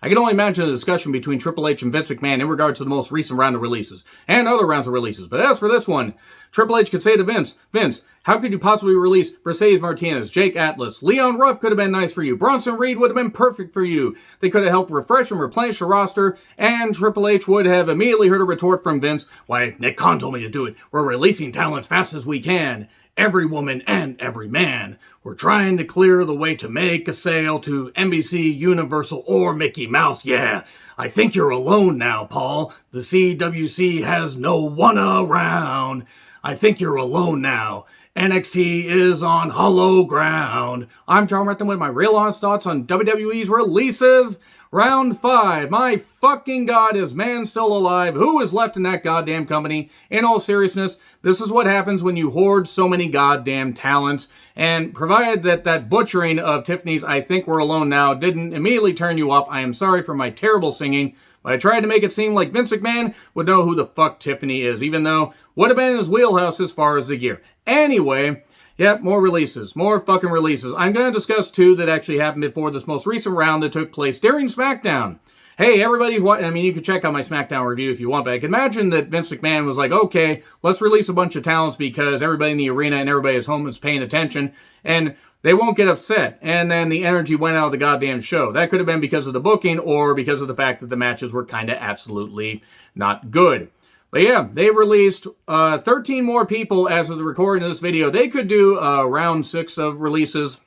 I can only imagine a discussion between Triple H and Vince McMahon in regards to the most recent round of releases, and other rounds of releases. But as for this one, Triple H could say to Vince, how could you possibly release Mercedes Martinez, Jake Atlas? Leon Ruff could have been nice for you. Bronson Reed would have been perfect for you. They could have helped refresh and replenish the roster, and Triple H would have immediately heard a retort from Vince, why, Nick Khan told me to do it. We're releasing talent as fast as we can. Every woman and every man. We're trying to clear the way to make a sale to NBC, Universal, or Mickey Mouse. Yeah, I think you're alone now, Paul. The CWC has no one around. I think you're alone now. NXT is on hollow ground. I'm John Retton with my real honest thoughts on WWE's releases. Round 5. My fucking God, is man still alive? Who is left in that goddamn company? In all seriousness, this is what happens when you hoard so many goddamn talents. And provided that that butchering of Tiffany's I Think We're Alone Now didn't immediately turn you off, I am sorry for my terrible singing. But I tried to make it seem like Vince McMahon would know who the fuck Tiffany is, even though would have been in his wheelhouse as far as the gear. Anyway, yep, more releases. More fucking releases. I'm going to discuss 2 that actually happened before this most recent round that took place during SmackDown. Hey, everybody's watching. I mean, you can check out my SmackDown review if you want, but I can imagine that Vince McMahon was like, okay, let's release a bunch of talents because everybody in the arena and everybody at home is paying attention, and they won't get upset. And then the energy went out of the goddamn show. That could have been because of the booking or because of the fact that the matches were kind of absolutely not good. But yeah, they've released 13 more people as of the recording of this video. They could do round 6 of releases.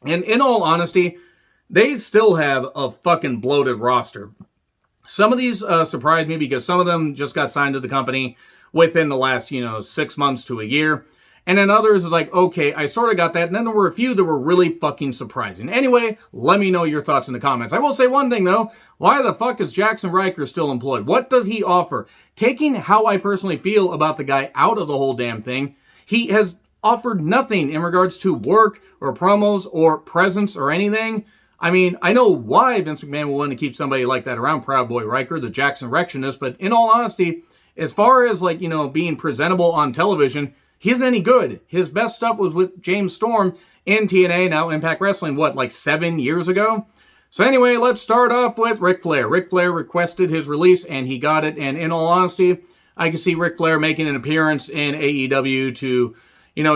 And in all honesty, they still have a fucking bloated roster. Some of these surprised me because some of them just got signed to the company within the last, 6 months to a year. And then others is like, okay, I sort of got that. And then there were a few that were really fucking surprising. Anyway, let me know your thoughts in the comments. I will say one thing, though. Why the fuck is Jackson Riker still employed? What does he offer? Taking how I personally feel about the guy out of the whole damn thing, he has offered nothing in regards to work or promos or presence or anything. I mean, I know why Vince McMahon will want to keep somebody like that around, Proud Boy Riker, the Jackson Rectionist, but in all honesty, as far as being presentable on television, he isn't any good. His best stuff was with James Storm in TNA, now Impact Wrestling, 7 years ago? So anyway, let's start off with Ric Flair. Ric Flair requested his release, and he got it, and in all honesty, I can see Ric Flair making an appearance in AEW to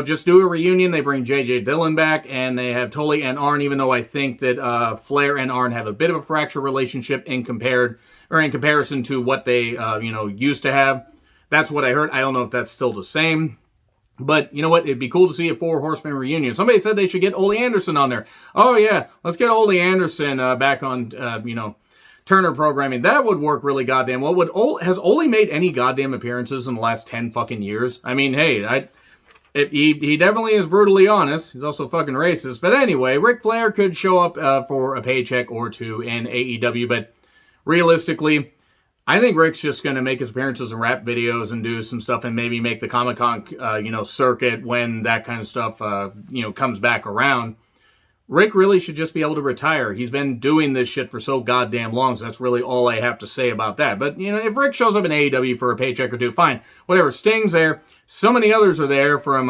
just do a reunion. They bring J.J. Dillon back, and they have Tully and Arn, even though I think that Flair and Arn have a bit of a fractured relationship in comparison to what they, used to have. That's what I heard. I don't know if that's still the same. But you know what? It'd be cool to see a 4 Horsemen reunion. Somebody said they should get Ole Anderson on there. Oh, yeah. Let's get Ole Anderson back on, Turner programming. That would work really goddamn well. Has Ole made any goddamn appearances in the last 10 fucking years? I mean, hey, he definitely is brutally honest. He's also fucking racist. But anyway, Ric Flair could show up for a paycheck or 2 in AEW. But realistically, I think Rick's just going to make his appearances in rap videos and do some stuff and maybe make the Comic-Con, circuit when that kind of stuff, comes back around. Rick really should just be able to retire. He's been doing this shit for so goddamn long, so that's really all I have to say about that. But, if Rick shows up in AEW for a paycheck or 2, fine. Whatever. Sting's there. So many others are there from,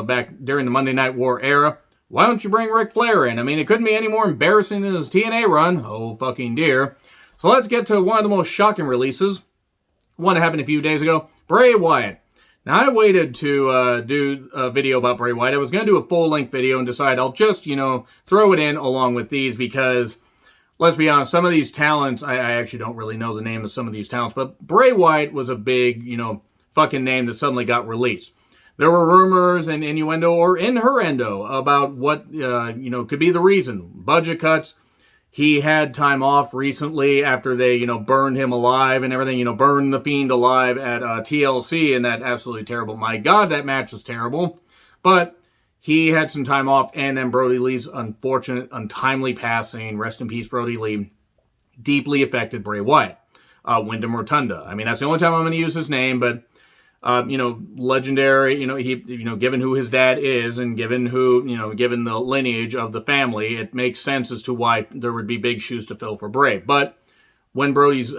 back during the Monday Night War era. Why don't you bring Ric Flair in? I mean, it couldn't be any more embarrassing than his TNA run. Oh, fucking dear. So let's get to one of the most shocking releases. One that happened a few days ago. Bray Wyatt. Now, I waited to do a video about Bray Wyatt. I was going to do a full-length video and decide I'll just, throw it in along with these because, let's be honest, some of these talents, I actually don't really know the name of some of these talents, but Bray Wyatt was a big, fucking name that suddenly got released. There were rumors and innuendo or innuendo about what, could be the reason. Budget cuts. He had time off recently after they, burned him alive and everything, burned the Fiend alive at TLC in that absolutely terrible, my God, that match was terrible. But he had some time off, and then Brody Lee's unfortunate, untimely passing, rest in peace, Brody Lee, deeply affected Bray Wyatt. Wyndham Rotunda. I mean, that's the only time I'm going to use his name, but legendary, he, given who his dad is and given given the lineage of the family, it makes sense as to why there would be big shoes to fill for Bray. But when Brody's,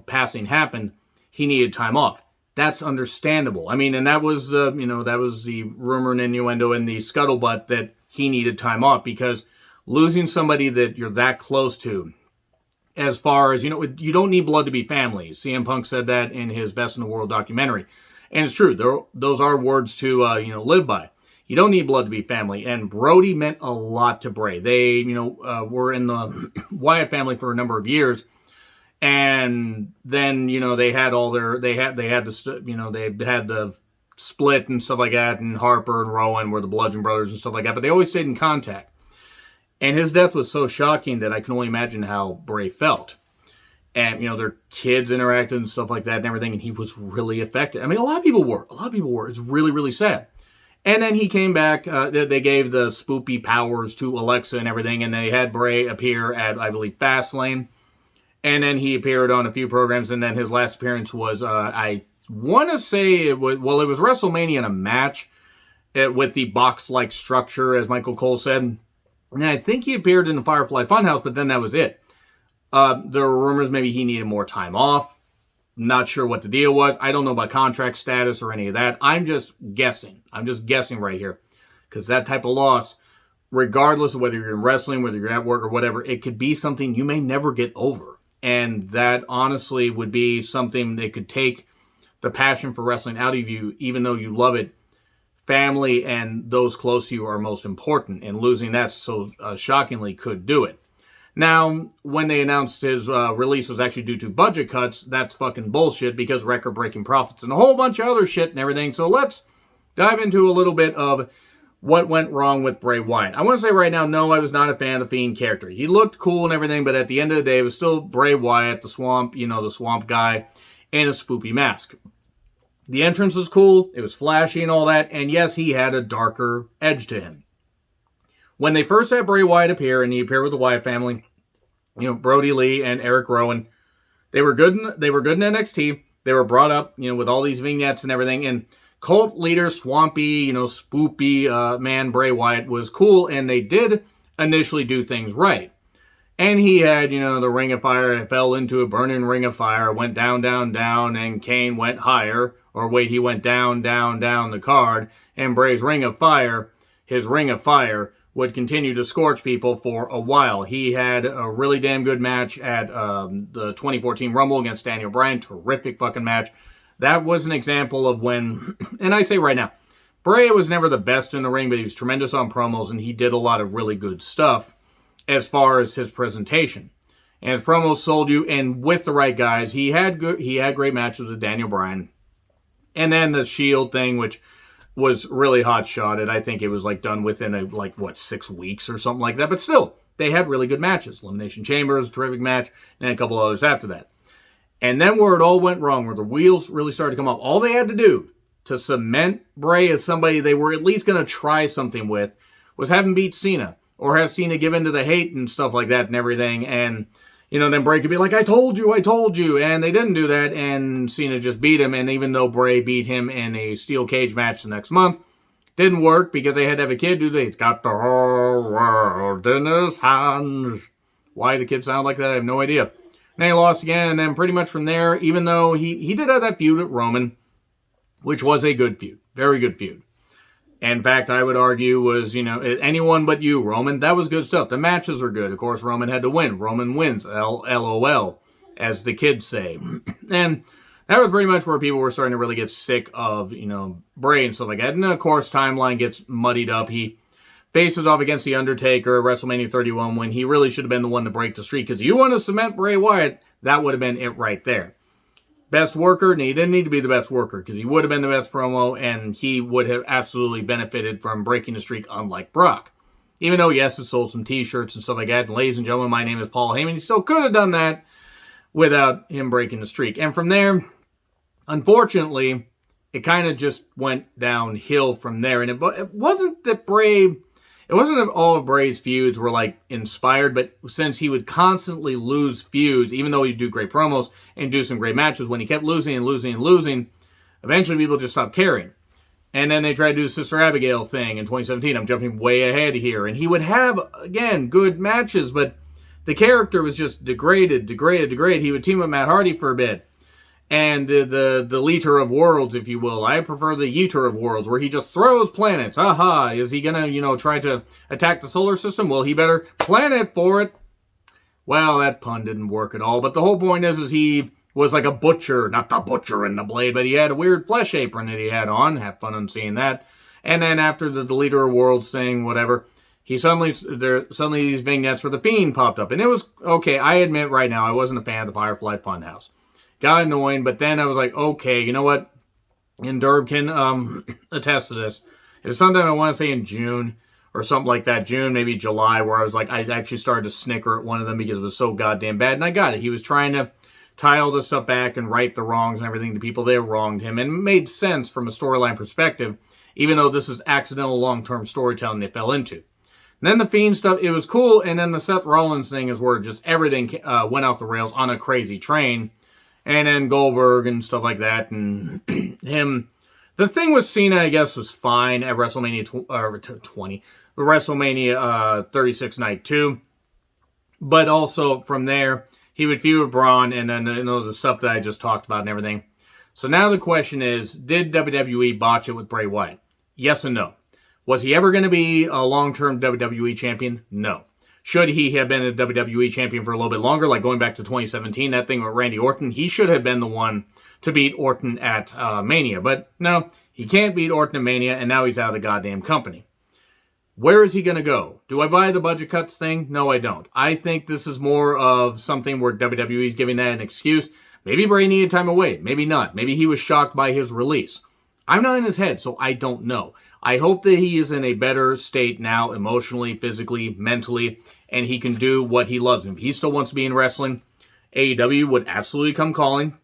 passing happened, he needed time off. That's understandable. I mean, and that was the, that was the rumor and innuendo and the scuttlebutt that he needed time off because losing somebody that you're that close to, as far as, you don't need blood to be family. CM Punk said that in his Best in the World documentary. And it's true. Those are words to, live by. You don't need blood to be family. And Brody meant a lot to Bray. They, were in the Wyatt family for a number of years. And then, they had all their, they had the split and stuff like that. And Harper and Rowan were the Bludgeon Brothers and stuff like that. But they always stayed in contact. And his death was so shocking that I can only imagine how Bray felt. And, their kids interacted and stuff like that and everything. And he was really affected. I mean, a lot of people were. It's really, really sad. And then he came back. They gave the spoopy powers to Alexa and everything. And they had Bray appear at, I believe, Fastlane. And then he appeared on a few programs. And then his last appearance was, I want to say, it was WrestleMania in a match with the box-like structure, as Michael Cole said. And I think he appeared in the Firefly Funhouse, but then that was it. There were rumors maybe he needed more time off. Not sure what the deal was. I don't know about contract status or any of that. I'm just guessing. Right here. Because that type of loss, regardless of whether you're in wrestling, whether you're at work or whatever, it could be something you may never get over. And that honestly would be something that could take the passion for wrestling out of you, even though you love it. Family and those close to you are most important, and losing that so shockingly could do it. Now, when they announced his release was actually due to budget cuts, that's fucking bullshit, because record-breaking profits and a whole bunch of other shit and everything. So let's dive into a little bit of what went wrong with Bray Wyatt. I want to say right now, no, I was not a fan of the Fiend character. He looked cool and everything, but at the end of the day, it was still Bray Wyatt, the swamp, the swamp guy, and a spoopy mask. The entrance was cool, it was flashy and all that, and yes, he had a darker edge to him. When they first had Bray Wyatt appear, and he appeared with the Wyatt family, Brody Lee and Eric Rowan, they were good in NXT. They were brought up, with all these vignettes and everything, and cult leader, swampy, spoopy man Bray Wyatt was cool, and they did initially do things right. And he had, the ring of fire, fell into a burning ring of fire, went down, down, down, and Kane went higher. Or wait, he went down, down, down the card. And Bray's ring of fire, his ring of fire, would continue to scorch people for a while. He had a really damn good match at the 2014 Rumble against Daniel Bryan. Terrific fucking match. That was an example of when, and I say right now, Bray was never the best in the ring, but he was tremendous on promos, and he did a lot of really good stuff as far as his presentation. And his promos sold you, and with the right guys, he had great matches with Daniel Bryan. And then the Shield thing, which was really hot-shotted. I think it was done within 6 weeks or something like that. But still, they had really good matches. Elimination Chamber was a terrific match, and a couple others after that. And then where it all went wrong, where the wheels really started to come off, all they had to do to cement Bray as somebody they were at least going to try something with was have him beat Cena. Or have Cena give in to the hate and stuff like that and everything. And, then Bray could be like, I told you. And they didn't do that. And Cena just beat him. And even though Bray beat him in a steel cage match the next month, didn't work because they had to have a kid do that. He's got the whole world in his hands. Why the kid sound like that, I have no idea. And then he lost again. And then pretty much from there, even though he did have that feud with Roman, which was a good feud. Very good feud. In fact, I would argue was, anyone but you, Roman. That was good stuff. The matches were good. Of course, Roman had to win. Roman wins. LOL, as the kids say. And that was pretty much where people were starting to really get sick of, Bray and stuff like that. And of course, timeline gets muddied up. He faces off against The Undertaker at WrestleMania 31 when he really should have been the one to break the streak. Because you want to cement Bray Wyatt, that would have been it right there. Best worker, and he didn't need to be the best worker because he would have been the best promo and he would have absolutely benefited from breaking the streak, unlike Brock. Even though, yes, it sold some t-shirts and stuff like that. And ladies and gentlemen, my name is Paul Heyman. He still could have done that without him breaking the streak. And from there, unfortunately, it kind of just went downhill from there. And it wasn't that Bray... It wasn't that all of Bray's feuds were, inspired, but since he would constantly lose feuds, even though he'd do great promos and do some great matches, when he kept losing and losing and losing, eventually people just stopped caring. And then they tried to do the Sister Abigail thing in 2017. I'm jumping way ahead here. And he would have, again, good matches, but the character was just degraded. He would team with Matt Hardy for a bit. And the deleter of worlds, if you will. I prefer the yeeter of worlds, where he just throws planets. Aha, is he going to, try to attack the solar system? Well, he better plan it for it. Well, that pun didn't work at all. But the whole point is he was like a butcher, not the butcher in the blade, but he had a weird flesh apron that he had on. Have fun on seeing that. And then after the Deleter of Worlds thing, whatever, suddenly these vignettes for the Fiend popped up. And it was, okay, I admit right now, I wasn't a fan of the Firefly Funhouse. Got annoying, but then I was like, okay, you know what? And Derb can attest to this. It was sometime, I want to say in June or something like that, June, maybe July, where I was like, I actually started to snicker at one of them because it was so goddamn bad. And I got it. He was trying to tie all this stuff back and right the wrongs and everything to people that wronged him. And it made sense from a storyline perspective, even though this is accidental long-term storytelling they fell into. And then the Fiend stuff, it was cool. And then the Seth Rollins thing is where just everything went off the rails on a crazy train. And then Goldberg and stuff like that. And him. The thing with Cena, I guess, was fine at WrestleMania 20. WrestleMania 36 Night 2. But also from there, he would feud with Braun and then the stuff that I just talked about and everything. So now the question is, did WWE botch it with Bray Wyatt? Yes and no. Was he ever going to be a long-term WWE champion? No. Should he have been a WWE champion for a little bit longer, like going back to 2017, that thing with Randy Orton? He should have been the one to beat Orton at Mania. But no, he can't beat Orton at Mania, and now he's out of the goddamn company. Where is he going to go? Do I buy the budget cuts thing? No, I don't. I think this is more of something where WWE is giving that an excuse. Maybe Bray needed time away. Maybe not. Maybe he was shocked by his release. I'm not in his head, so I don't know. I hope that he is in a better state now, emotionally, physically, mentally, and he can do what he loves. If he still wants to be in wrestling, AEW would absolutely come calling.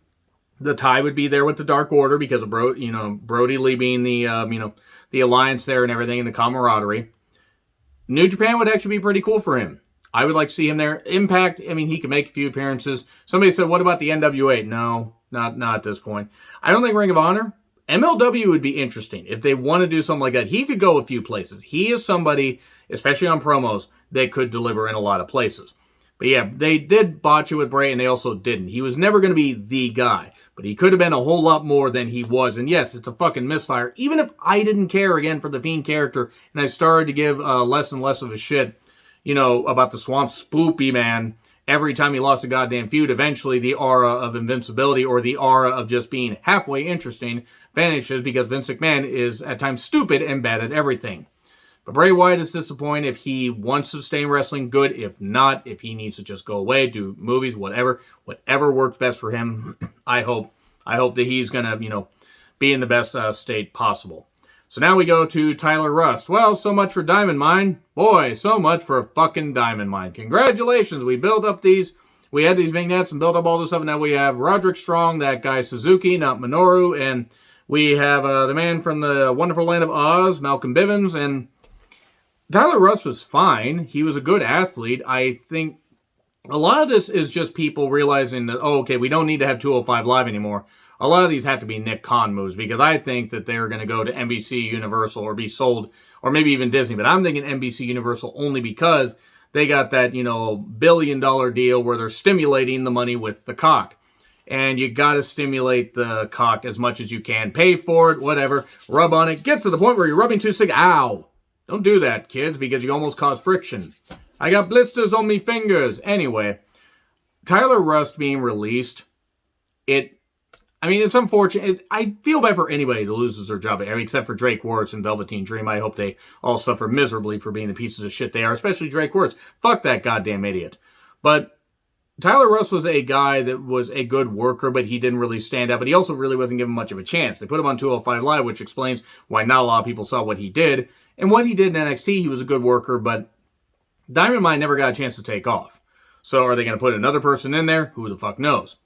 The tie would be there with the Dark Order because of Brody Lee being the alliance there and everything and the camaraderie. New Japan would actually be pretty cool for him. I would like to see him there. Impact, I mean, he can make a few appearances. Somebody said, what about the NWA? No, not at this point. I don't think Ring of Honor. MLW would be interesting. If they want to do something like that, he could go a few places. He is somebody, especially on promos, that could deliver in a lot of places. But yeah, they did botch it with Bray, and they also didn't. He was never going to be the guy, but he could have been a whole lot more than he was. And yes, it's a fucking misfire. Even if I didn't care, again, for the Fiend character, and I started to give less and less of a shit, about the Swamp Spoopy Man, every time he lost a goddamn feud, eventually the aura of invincibility or the aura of just being halfway interesting vanishes because Vince McMahon is at times stupid and bad at everything. But Bray Wyatt is disappointed. If he wants to stay in wrestling, good. If not, if he needs to just go away, do movies, whatever works best for him, I hope that he's going to, be in the best state possible. So now we go to Tyler Rust. Well, so much for Diamond Mine. Boy, so much for fucking Diamond Mine. Congratulations. We built up we had these vignettes and built up all this stuff. And now we have Roderick Strong, that guy Suzuki, not Minoru. And we have the man from the wonderful land of Oz, Malcolm Bivens. And Tyler Rust was fine. He was a good athlete. I think a lot of this is just people realizing that, okay, we don't need to have 205 Live anymore. A lot of these have to be Nick Khan moves because I think that they're going to go to NBC Universal or be sold, or maybe even Disney. But I'm thinking NBC Universal only because they got that, $1 billion deal where they're stimulating the money with the cock. And you got to stimulate the cock as much as you can. Pay for it, whatever. Rub on it. Get to the point where you're rubbing too sick. Ow. Don't do that, kids, because you almost cause friction. I got blisters on me fingers. Anyway, Tyler Rust being released, it's unfortunate. I feel bad for anybody that loses their job, except for Drake Wuertz and Velveteen Dream. I hope they all suffer miserably for being the pieces of shit they are, especially Drake Wuertz. Fuck that goddamn idiot. But Tyler Rust was a guy that was a good worker, but he didn't really stand out. But he also really wasn't given much of a chance. They put him on 205 Live, which explains why not a lot of people saw what he did. And what he did in NXT, he was a good worker, but Diamond Mine never got a chance to take off. So are they going to put another person in there? Who the fuck knows?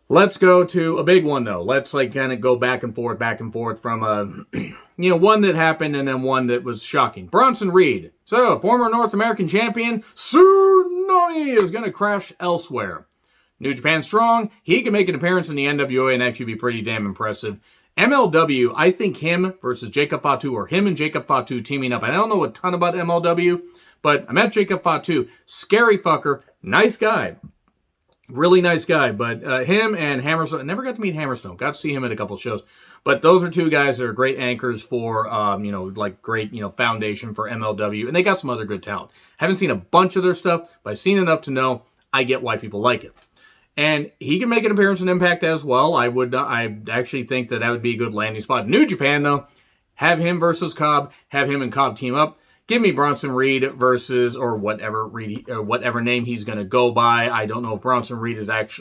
Let's go to a big one, though. Let's kind of go back and forth from one that happened and then one that was shocking. Bronson Reed. So, former North American champion, Tsunami, is going to crash elsewhere. New Japan Strong. He can make an appearance in the NWA and actually be pretty damn impressive. MLW, I think him versus Jacob Fatu, or him and Jacob Fatu teaming up. And I don't know a ton about MLW, but I met Jacob Fatu. Scary fucker. Nice guy. Really nice guy, but him and Hammerstone, I never got to meet Hammerstone. Got to see him at a couple of shows. But those are two guys that are great anchors for, like great, foundation for MLW. And they got some other good talent. Haven't seen a bunch of their stuff, but I've seen enough to know I get why people like it. And he can make an appearance in Impact as well. I actually think that would be a good landing spot. New Japan, though, have him versus Cobb. Have him and Cobb team up. Give me Bronson Reed versus, or whatever name he's going to go by. I don't know if Bronson Reed is going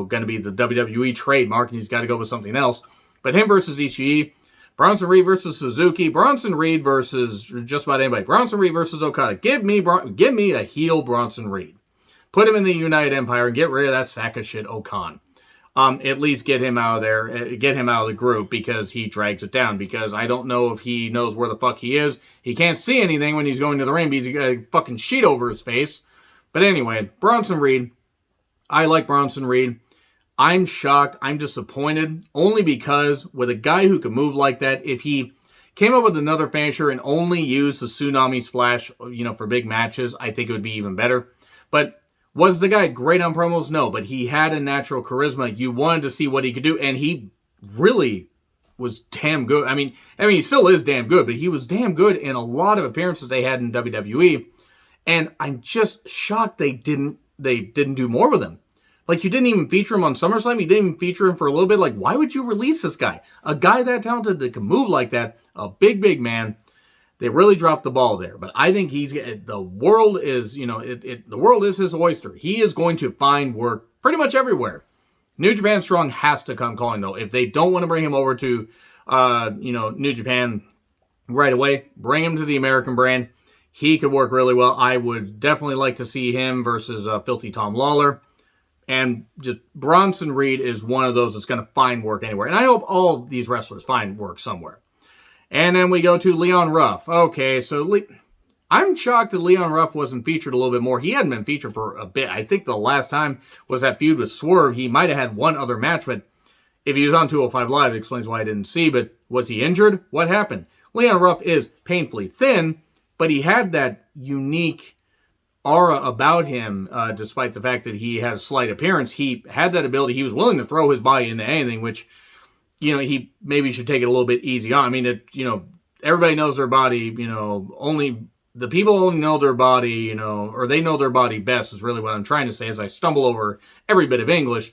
to be the WWE trademark, and he's got to go with something else. But him versus Ishii, Bronson Reed versus Suzuki, Bronson Reed versus just about anybody. Bronson Reed versus Okada. Give me a heel Bronson Reed. Put him in the United Empire and get rid of that sack of shit Okan. At least get him out of there, get him out of the group because he drags it down. Because I don't know if he knows where the fuck he is. He can't see anything when he's going to the ring because he's got a fucking sheet over his face. But anyway, Bronson Reed. I like Bronson Reed. I'm shocked. I'm disappointed. Only because with a guy who can move like that, if he came up with another finisher and only used the Tsunami Splash, for big matches, I think it would be even better. But was the guy great on promos? No, but he had a natural charisma. You wanted to see what he could do, and he really was damn good. I mean, he still is damn good, but he was damn good in a lot of appearances they had in WWE, and I'm just shocked they didn't do more with him. Like, you didn't even feature him on SummerSlam. You didn't even feature him for a little bit. Like, why would you release this guy? A guy that talented that can move like that, a big man. They really dropped the ball there, but I think the world is, the world is his oyster. He is going to find work pretty much everywhere. New Japan Strong has to come calling, though. If they don't want to bring him over to, New Japan right away, bring him to the American brand. He could work really well. I would definitely like to see him versus Filthy Tom Lawler. And just Bronson Reed is one of those that's going to find work anywhere. And I hope all these wrestlers find work somewhere. And then we go to Leon Ruff. Okay, so I'm shocked that Leon Ruff wasn't featured a little bit more. He hadn't been featured for a bit. I think the last time was that feud with Swerve. He might have had one other match, but if he was on 205 Live, it explains why I didn't see. But was he injured? What happened? Leon Ruff is painfully thin, but he had that unique aura about him, despite the fact that he had a slight appearance. He had that ability. He was willing to throw his body into anything, which he maybe should take it a little bit easy on. I mean, everybody knows their body, only the people only know their body, or they know their body best is really what I'm trying to say as I stumble over every bit of English.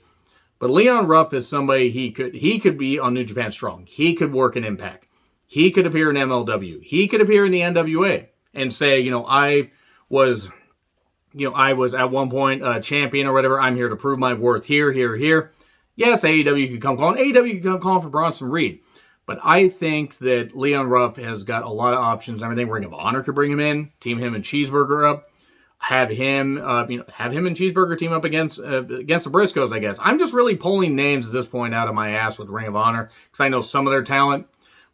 But Leon Ruff is somebody he could be on New Japan Strong. He could work in Impact. He could appear in MLW. He could appear in the NWA and say, I was at one point a champion or whatever. I'm here to prove my worth here. Yes, AEW could come calling. AEW could come calling for Bronson Reed. But I think that Leon Ruff has got a lot of options. Everything Ring of Honor could bring him in, team him and Cheeseburger up, have him and Cheeseburger team up against the Briscoes, I guess. I'm just really pulling names at this point out of my ass with Ring of Honor because I know some of their talent.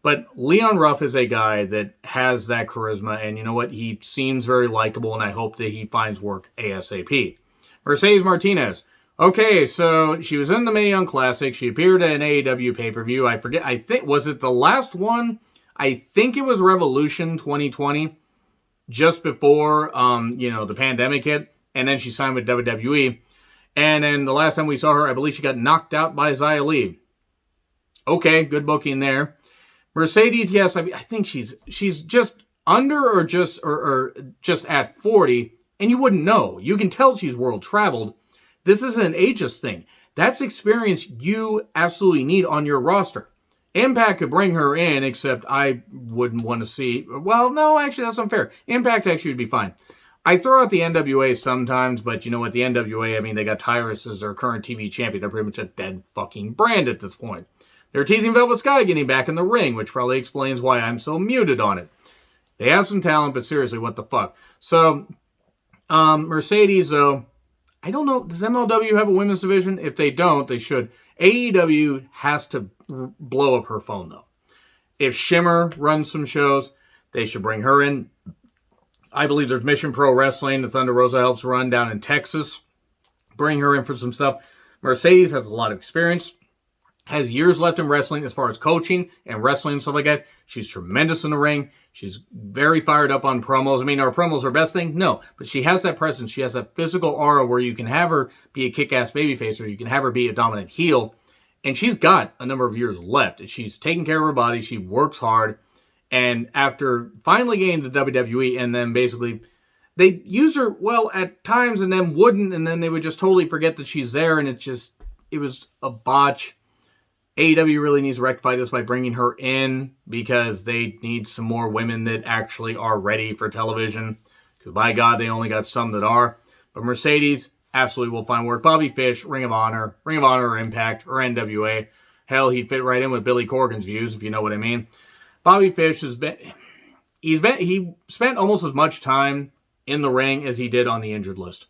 But Leon Ruff is a guy that has that charisma, and you know what? He seems very likable, and I hope that he finds work ASAP. Mercedes Martinez. Okay, so she was in the Mae Young Classic. She appeared at an AEW pay-per-view. Was it the last one? I think it was Revolution 2020, just before, the pandemic hit. And then she signed with WWE. And then the last time we saw her, I believe she got knocked out by Xia Li. Okay, good booking there. Mercedes, yes, I think she's just under or just at 40, and you wouldn't know. You can tell she's world traveled. This isn't an ageist thing. That's experience you absolutely need on your roster. Impact could bring her in, except I wouldn't want to see... Well, no, actually, that's unfair. Impact actually would be fine. I throw out the NWA sometimes, but you know what? The NWA, they got Tyrus as their current TV champion. They're pretty much a dead fucking brand at this point. They're teasing Velvet Sky getting back in the ring, which probably explains why I'm so muted on it. They have some talent, but seriously, what the fuck? So, Mercedes, though... I don't know, does MLW have a women's division? If they don't, they should. AEW has to blow up her phone, though. If Shimmer runs some shows, they should bring her in. I believe there's Mission Pro Wrestling that Thunder Rosa helps run down in Texas. Bring her in for some stuff. Mercedes has a lot of experience. has years left in wrestling as far as coaching and wrestling and stuff like that. She's tremendous in the ring. She's very fired up on promos. I mean, are promos her best thing? No. But she has that presence. She has that physical aura where you can have her be a kick-ass babyface or you can have her be a dominant heel. And she's got a number of years left. She's taking care of her body. She works hard. And after finally getting to WWE and then basically they use her well at times and then wouldn't, and then they would just totally forget that she's there, and it was a botch. AEW really needs to rectify this by bringing her in because they need some more women that actually are ready for television. Because by God, they only got some that are. But Mercedes absolutely will find work. Bobby Fish, Ring of Honor or Impact or NWA. Hell, he'd fit right in with Billy Corgan's views, if you know what I mean. Bobby Fish he spent almost as much time in the ring as he did on the injured list.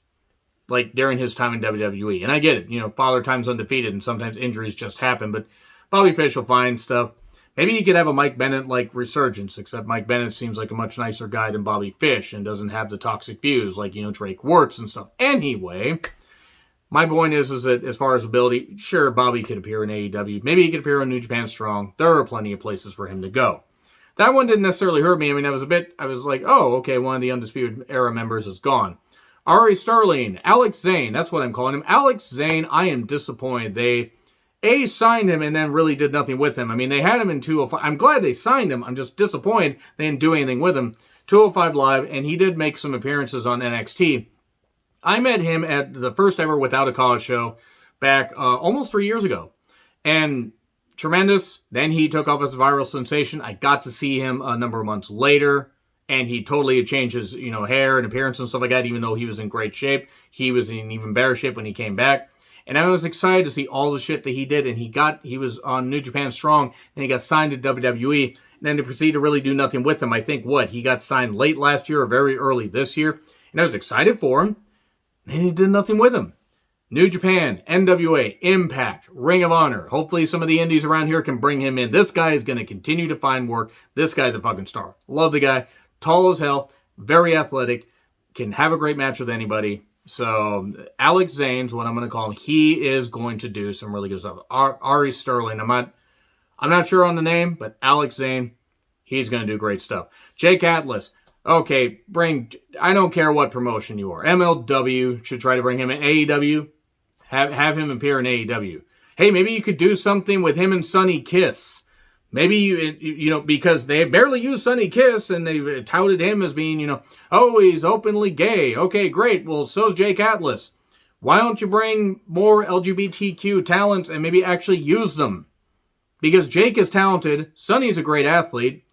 Like during his time in WWE. And I get it, Father Time's undefeated and sometimes injuries just happen, but Bobby Fish will find stuff. Maybe he could have a Mike Bennett-like resurgence, except Mike Bennett seems like a much nicer guy than Bobby Fish and doesn't have the toxic views like, Drake Wirtz and stuff. Anyway, my point is that as far as ability, sure, Bobby could appear in AEW. Maybe he could appear in New Japan Strong. There are plenty of places for him to go. That one didn't necessarily hurt me. I mean, I was like, oh, okay, one of the Undisputed Era members is gone. Ari Sterling, Alex Zane, that's what I'm calling him. Alex Zane, I am disappointed. They, signed him and then really did nothing with him. I mean, they had him in 205. I'm glad they signed him. I'm just disappointed they didn't do anything with him. 205 Live, and he did make some appearances on NXT. I met him at the first ever Without a Cause show back almost 3 years ago. And tremendous. Then he took off as a viral sensation. I got to see him a number of months later. And he totally had changed his, hair and appearance and stuff like that, even though he was in great shape. He was in even better shape when he came back. And I was excited to see all the shit that he did. And he was on New Japan Strong, and he got signed to WWE. And then they proceeded to really do nothing with him. I think, he got signed late last year or very early this year. And I was excited for him. And he did nothing with him. New Japan, NWA, Impact, Ring of Honor. Hopefully some of the indies around here can bring him in. This guy is going to continue to find work. This guy's a fucking star. Love the guy. Tall as hell, very athletic, can have a great match with anybody. So Alex Zane's what I'm going to call him. He is going to do some really good stuff. Ari Sterling, I'm not sure on the name, but Alex Zane, he's going to do great stuff. Jake Atlas, okay, I don't care what promotion you are. MLW should try to bring him in. AEW, have him appear in AEW. Hey, maybe you could do something with him and Sonny Kiss. Maybe, because they barely use Sonny Kiss, and they've touted him as being, he's openly gay. Okay, great. Well, so's Jake Atlas. Why don't you bring more LGBTQ talents and maybe actually use them? Because Jake is talented. Sonny's a great athlete.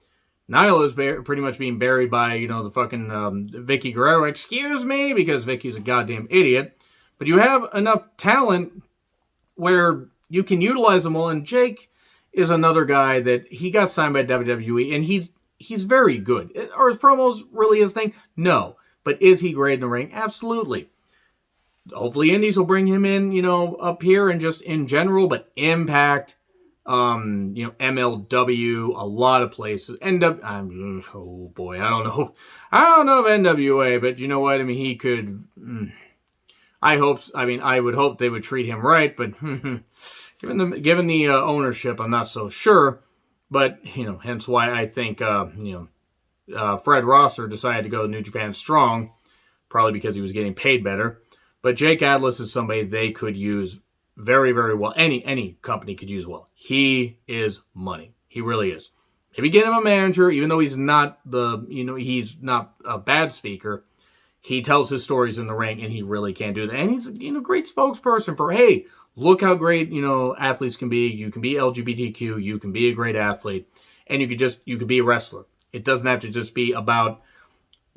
Nyla is pretty much being buried by, the fucking Vicky Guerrero. Excuse me, because Vicky's a goddamn idiot. But you have enough talent where you can utilize them all, and Jake is another guy that he got signed by WWE, and he's very good. Are his promos really his thing? No. But is he great in the ring? Absolutely. Hopefully Indies will bring him in, up here and just in general, but Impact, MLW, a lot of places. Oh boy, I don't know of NWA, but you know what? I mean, he could, I would hope they would treat him right, but given the ownership, I'm not so sure. But, hence why I think, Fred Rosser decided to go to New Japan Strong, probably because he was getting paid better. But Jake Atlas is somebody they could use very, very well. Any company could use well. He is money. He really is. Maybe get him a manager, even though he's not he's not a bad speaker. He tells his stories in the ring, and he really can do that. And he's a great spokesperson for, hey, look how great, athletes can be. You can be LGBTQ. You can be a great athlete. And you could be a wrestler. It doesn't have to just be about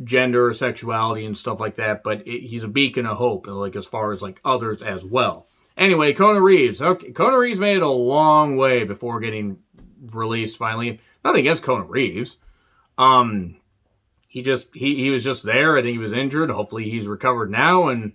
gender or sexuality and stuff like that. But he's a beacon of hope, as far as, others as well. Anyway, Kona Reeves. Okay, Kona Reeves made it a long way before getting released finally. Nothing against Kona Reeves. He was just there. I think he was injured. Hopefully he's recovered now, and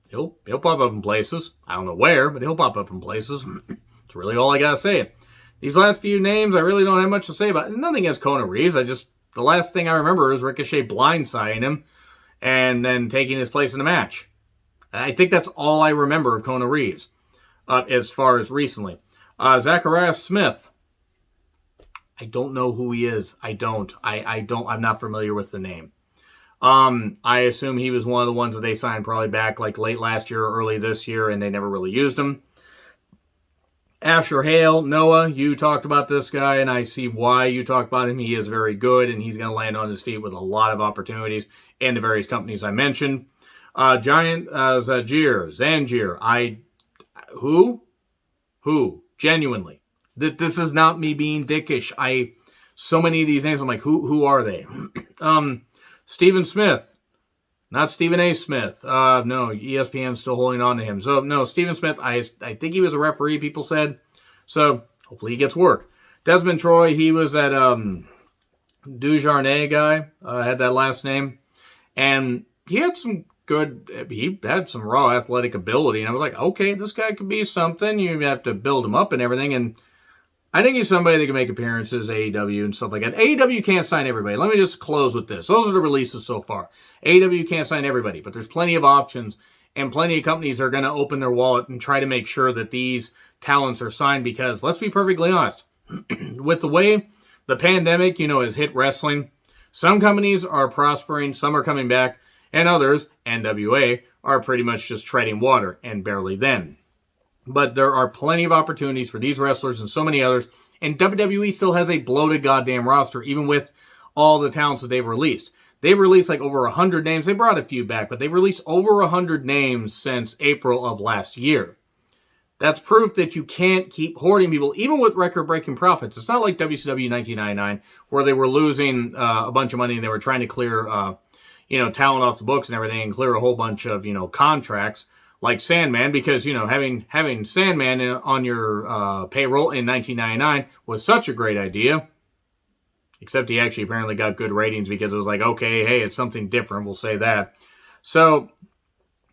he'll pop up in places. I don't know where, but he'll pop up in places. That's really all I gotta say. These last few names, I really don't have much to say about. Nothing against Kona Reeves. The last thing I remember is Ricochet blindsiding him and then taking his place in the match. I think that's all I remember of Kona Reeves as far as recently. Zacharias Smith. I don't know who he is. I'm not familiar with the name. I assume he was one of the ones that they signed probably back like late last year or early this year, and they never really used him. Asher Hale, Noah, you talked about this guy, and I see why you talked about him. He is very good, and he's going to land on his feet with a lot of opportunities in the various companies I mentioned. Giant Zangier. Who? Genuinely. This is not me being dickish. So many of these names, I'm like, who are they? Stephen Smith. Not Stephen A. Smith. No, ESPN's still holding on to him. So, no, Stephen Smith, I think he was a referee, people said. So, hopefully he gets work. Desmond Troy, he was that Dujardin guy, had that last name. And he had some raw athletic ability. And I was like, okay, this guy could be something. You have to build him up and everything. And I think he's somebody that can make appearances, AEW and stuff like that. AEW can't sign everybody. Let me just close with this. Those are the releases so far. AEW can't sign everybody, but there's plenty of options, and plenty of companies are going to open their wallet and try to make sure that these talents are signed because, let's be perfectly honest, with the way the pandemic, has hit wrestling, some companies are prospering, some are coming back, and others, NWA, are pretty much just treading water, and barely then. But there are plenty of opportunities for these wrestlers and so many others. And WWE still has a bloated goddamn roster, even with all the talents that they've released. They've released like over 100 names. They brought a few back, but they've released over 100 names since April of last year. That's proof that you can't keep hoarding people, even with record-breaking profits. It's not like WCW 1999, where they were losing a bunch of money and they were trying to clear, talent off the books and everything and clear a whole bunch of, contracts. Like Sandman, because, having Sandman on your payroll in 1999 was such a great idea. Except he actually apparently got good ratings because it was like, okay, hey, it's something different, we'll say that. So,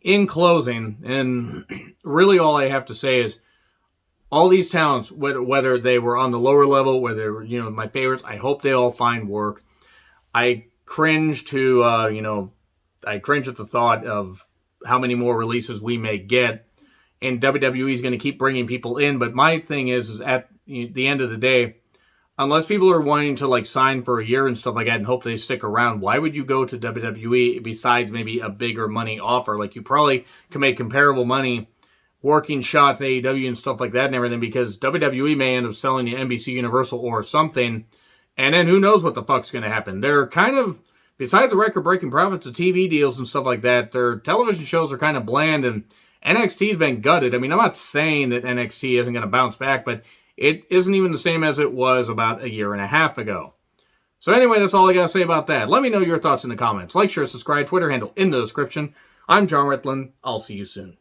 in closing, and really all I have to say is, all these talents, whether they were on the lower level, whether they were, my favorites, I hope they all find work. I cringe to, I cringe at the thought of how many more releases we may get, and WWE is going to keep bringing people in. But my thing is at the end of the day, unless people are wanting to sign for a year and stuff like that and hope they stick around, why would you go to WWE besides maybe a bigger money offer? Like, you probably can make comparable money working shots, AEW and stuff like that and everything, because WWE may end up selling to NBC Universal or something, and then who knows what the fuck's going to happen. They're kind of, besides the record-breaking profits of TV deals and stuff like that, their television shows are kind of bland, and NXT's been gutted. I mean, I'm not saying that NXT isn't going to bounce back, but it isn't even the same as it was about a year and a half ago. So anyway, that's all I got to say about that. Let me know your thoughts in the comments. Like, share, subscribe, Twitter handle in the description. I'm John Ritlin. I'll see you soon.